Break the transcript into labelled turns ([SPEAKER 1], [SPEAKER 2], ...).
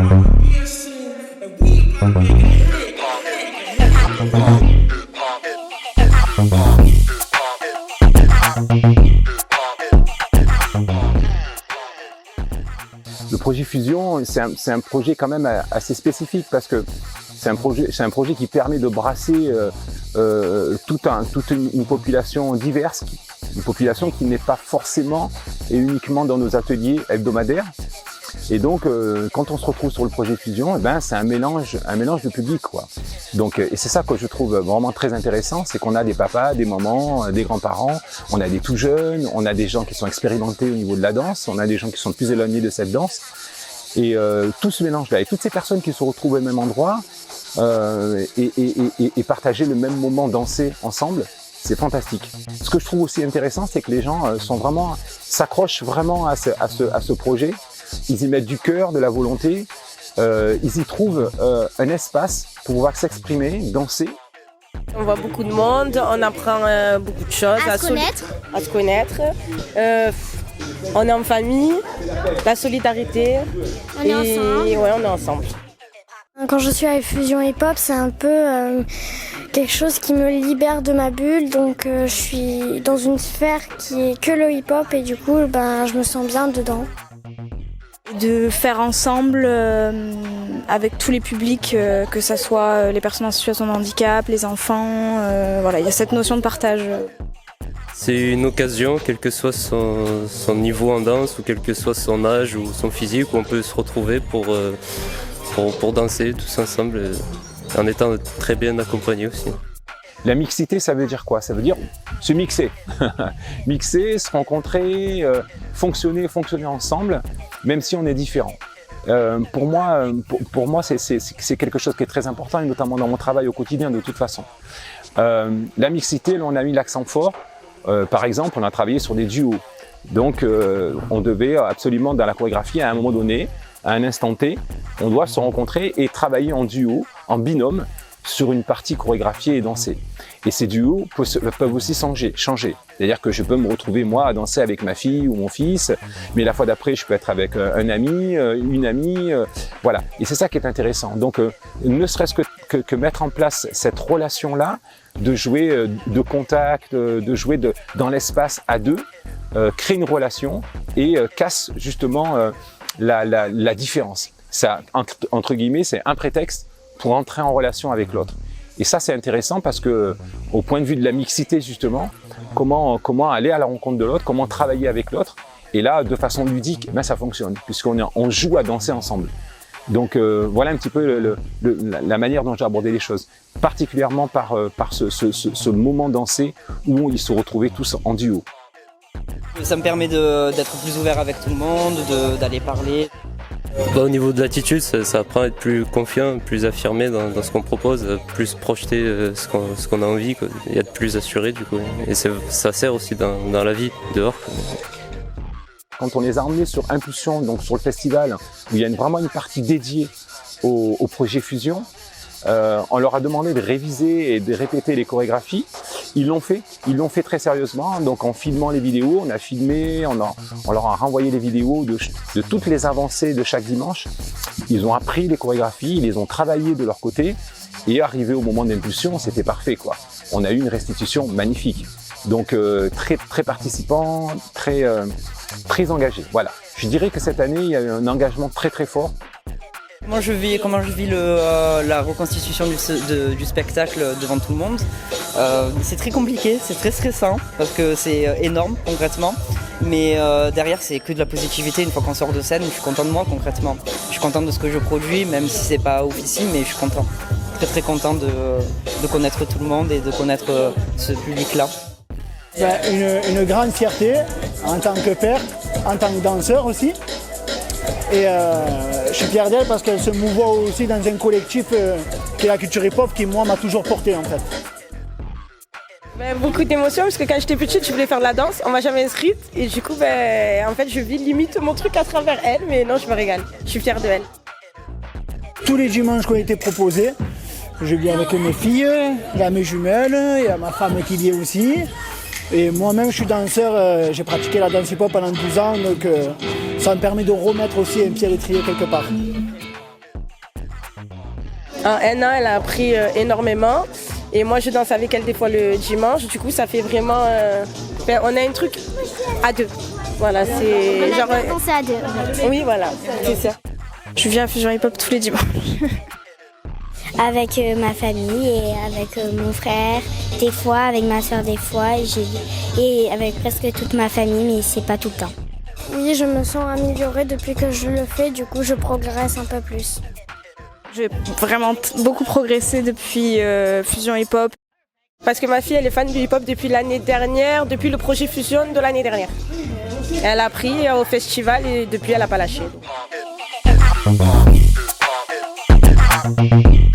[SPEAKER 1] Le projet Fusion, c'est un projet quand même assez spécifique parce que c'est un projet qui permet de brasser toute une population diverse, une population qui n'est pas forcément et uniquement dans nos ateliers hebdomadaires. Et donc, quand on se retrouve sur le projet Fusion, eh ben, c'est un mélange de public, quoi. Donc, et c'est ça que je trouve vraiment très intéressant, c'est qu'on a des papas, des mamans, des grands-parents, on a des tout jeunes, on a des gens qui sont expérimentés au niveau de la danse, on a des gens qui sont plus éloignés de cette danse. Et tout ce mélange-là, et toutes ces personnes qui se retrouvent au même endroit et partager le même moment, danser ensemble, c'est fantastique. Ce que je trouve aussi intéressant, c'est que les gens s'accrochent vraiment à ce projet. Ils y mettent du cœur, de la volonté. Ils y trouvent un espace pour pouvoir s'exprimer, danser.
[SPEAKER 2] On voit beaucoup de monde, on apprend beaucoup de choses. À se connaître. On est en famille, la solidarité.
[SPEAKER 3] On est ensemble.
[SPEAKER 2] Ouais, on est ensemble.
[SPEAKER 3] Quand je suis avec Fusion Hip Hop, c'est un peu quelque chose qui me libère de ma bulle. Donc je suis dans une sphère qui est que le hip hop et du coup je me sens bien dedans.
[SPEAKER 4] De faire ensemble avec tous les publics, que ce soit les personnes en situation de handicap, les enfants, voilà, il y a cette notion de partage.
[SPEAKER 5] C'est une occasion, quel que soit son niveau en danse ou quel que soit son âge ou son physique, où on peut se retrouver pour danser tous ensemble, en étant très bien accompagnés aussi.
[SPEAKER 1] La mixité, ça veut dire quoi? Ça veut dire se mixer. Mixer, se rencontrer, fonctionner ensemble, même si on est différent. Pour moi, c'est quelque chose qui est très important, et notamment dans mon travail au quotidien de toute façon. La mixité, là, on a mis l'accent fort. Par exemple, on a travaillé sur des duos. Donc, on devait absolument, dans la chorégraphie, à un moment donné, à un instant T, on doit se rencontrer et travailler en duo, en binôme, sur une partie chorégraphiée et dansée. Et ces duos peuvent aussi changer. C'est-à-dire que je peux me retrouver, moi, à danser avec ma fille ou mon fils, mais la fois d'après, je peux être avec un ami, une amie, voilà. Et c'est ça qui est intéressant. Donc, ne serait-ce que mettre en place cette relation-là, de jouer de contact, de jouer dans l'espace à deux, crée une relation et casse justement la différence. Ça, entre guillemets, c'est un prétexte pour entrer en relation avec l'autre. Et ça, c'est intéressant parce que, au point de vue de la mixité, justement, comment aller à la rencontre de l'autre, comment travailler avec l'autre. Et là, de façon ludique, ça fonctionne, puisqu'on joue à danser ensemble. Donc, voilà un petit peu la manière dont j'ai abordé les choses. Particulièrement par ce moment dansé où ils se retrouvaient tous en duo.
[SPEAKER 6] Ça me permet d'être plus ouvert avec tout le monde, d'aller parler.
[SPEAKER 5] Au niveau de l'attitude, ça apprend à être plus confiant, plus affirmé dans ce qu'on propose, plus projeter ce qu'on a envie, quoi, et être plus assuré du coup. Et ça sert aussi dans la vie dehors.
[SPEAKER 1] Quand on les a emmenés sur Impulsion, donc sur le festival, où il y a vraiment une partie dédiée au projet Fusion, on leur a demandé de réviser et de répéter les chorégraphies. Ils l'ont fait très sérieusement. Donc en filmant les vidéos, on a filmé, on leur a renvoyé les vidéos de toutes les avancées de chaque dimanche. Ils ont appris les chorégraphies, ils les ont travaillées de leur côté, et arrivé au moment d'Impulsion, c'était parfait, quoi. On a eu une restitution magnifique. Donc très très participant, très engagé. Voilà. Je dirais que cette année, il y a eu un engagement très très fort.
[SPEAKER 6] Comment je vis la reconstitution du spectacle devant tout le monde. C'est très compliqué, c'est très stressant parce que c'est énorme concrètement. Mais derrière, c'est que de la positivité. Une fois qu'on sort de scène, je suis content de moi concrètement. Je suis content de ce que je produis, même si c'est pas officiel, mais je suis content. Très très content de connaître tout le monde et de connaître ce public-là.
[SPEAKER 7] Une grande fierté en tant que père, en tant que danseur aussi. Et je suis fier d'elle parce qu'elle se mouvoie aussi dans un collectif qui est la culture hip-hop qui, moi, m'a toujours porté en fait.
[SPEAKER 2] Beaucoup d'émotions parce que quand j'étais petite, je voulais faire de la danse, on m'a jamais inscrite et du coup, en fait, je vis limite mon truc à travers elle, mais non, je me régale. Je suis fière de elle.
[SPEAKER 7] Tous les dimanches qui ont été proposés, je viens avec mes filles, il y a mes jumelles, il y a ma femme qui y est aussi. Et moi-même, je suis danseur, j'ai pratiqué la danse hip-hop pendant 12 ans, donc ça me permet de remettre aussi un pied à l'étrier quelque part.
[SPEAKER 2] En un an, elle a appris énormément. Et moi, je danse avec elle des fois le dimanche. Du coup, ça fait vraiment... on a un truc à deux. Voilà, c'est...
[SPEAKER 8] On a dansé à deux.
[SPEAKER 2] Oui, voilà, c'est ça.
[SPEAKER 4] Je viens à Fusion Hip Hop tous les dimanches.
[SPEAKER 8] Avec ma famille et avec mon frère, des fois, avec ma soeur des fois, et avec presque toute ma famille, mais c'est pas tout le temps.
[SPEAKER 3] Oui, je me sens améliorée depuis que je le fais, du coup je progresse un peu plus.
[SPEAKER 4] J'ai vraiment beaucoup progressé depuis Fusion Hip Hop.
[SPEAKER 2] Parce que ma fille, elle est fan du hip-hop depuis l'année dernière, depuis le projet Fusion de l'année dernière. Elle a appris au festival et depuis, elle n'a pas lâché. Donc.